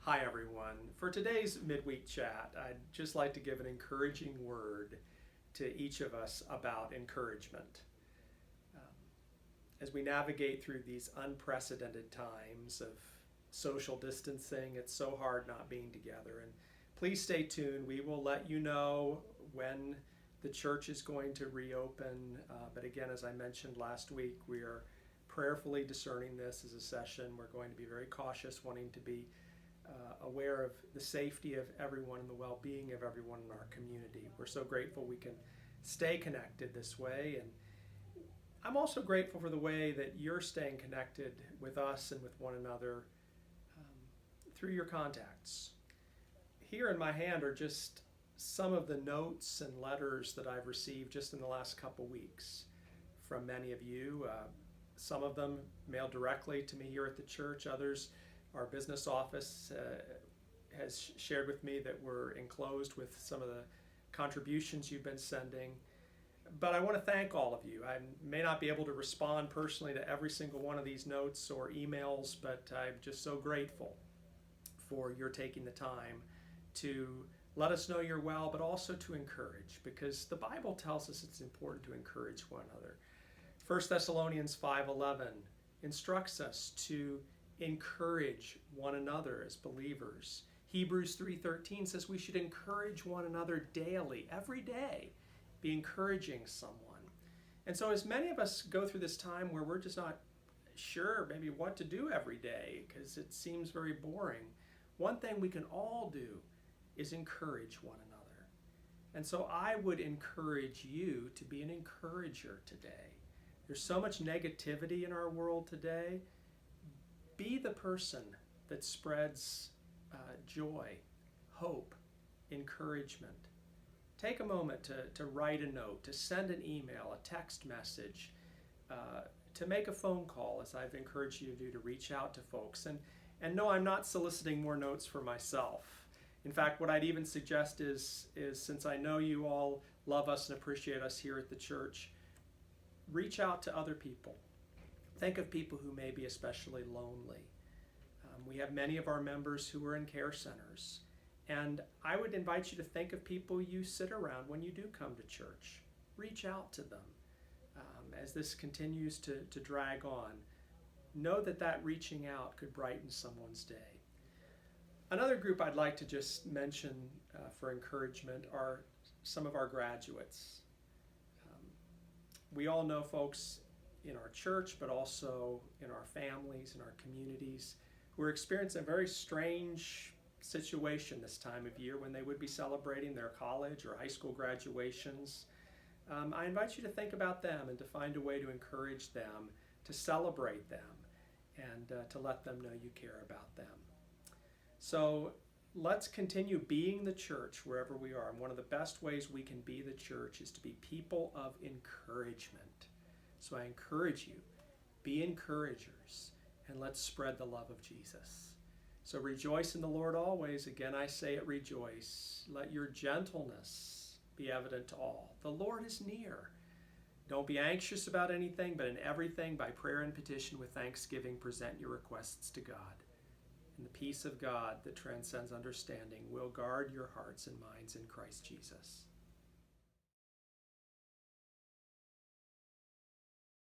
Hi everyone. For today's midweek chat, I'd just like to give an encouraging word to each of us about encouragement. As we navigate through these unprecedented times of social distancing, it's so hard not being together. And please stay tuned. We will let you know when the church is going to reopen. But again, as I mentioned last week, we are prayerfully discerning this as a session. We're going to be very cautious, wanting to be aware of the safety of everyone and the well-being of everyone in our community. We're so grateful we can stay connected this way, and I'm also grateful for the way that you're staying connected with us and with one another through your contacts. Here in my hand are just some of the notes and letters that I've received just in the last couple weeks from many of you. Some of them mailed directly to me here at the church, others our business office has shared with me that we're enclosed with some of the contributions you've been sending. But I want to thank all of you. I may not be able to respond personally to every single one of these notes or emails, but I'm just so grateful for your taking the time to let us know you're well, but also to encourage, because the Bible tells us it's important to encourage one another. 1 Thessalonians 5:11 instructs us to encourage one another as believers. Hebrews 3:13 says we should encourage one another daily, every day, be encouraging someone. And so as many of us go through this time where we're just not sure maybe what to do every day because it seems very boring, one thing we can all do is encourage one another. And so I would encourage you to be an encourager today. There's so much negativity in our world today. Be the person that spreads joy, hope, encouragement. Take a moment to write a note, to send an email, a text message, to make a phone call, as I've encouraged you to do, to reach out to folks. And no, I'm not soliciting more notes for myself. In fact, what I'd even suggest is since I know you all love us and appreciate us here at the church, reach out to other people. Think of people who may be especially lonely. We have many of our members who are in care centers. And I would invite you to think of people you sit around when you do come to church. Reach out to them. As this continues to drag on, know that reaching out could brighten someone's day. Another group I'd like to just mention for encouragement are some of our graduates. We all know folks in our church, but also in our families, in our communities, who are experiencing a very strange situation this time of year when they would be celebrating their college or high school graduations. I invite you to think about them and to find a way to encourage them, to celebrate them, and to let them know you care about them. So let's continue being the church wherever we are. And one of the best ways we can be the church is to be people of encouragement. So I encourage you, be encouragers, and let's spread the love of Jesus. So rejoice in the Lord always. Again, I say it, rejoice. Let your gentleness be evident to all. The Lord is near. Don't be anxious about anything, but in everything, by prayer and petition with thanksgiving, present your requests to God. And the peace of God that transcends understanding will guard your hearts and minds in Christ Jesus.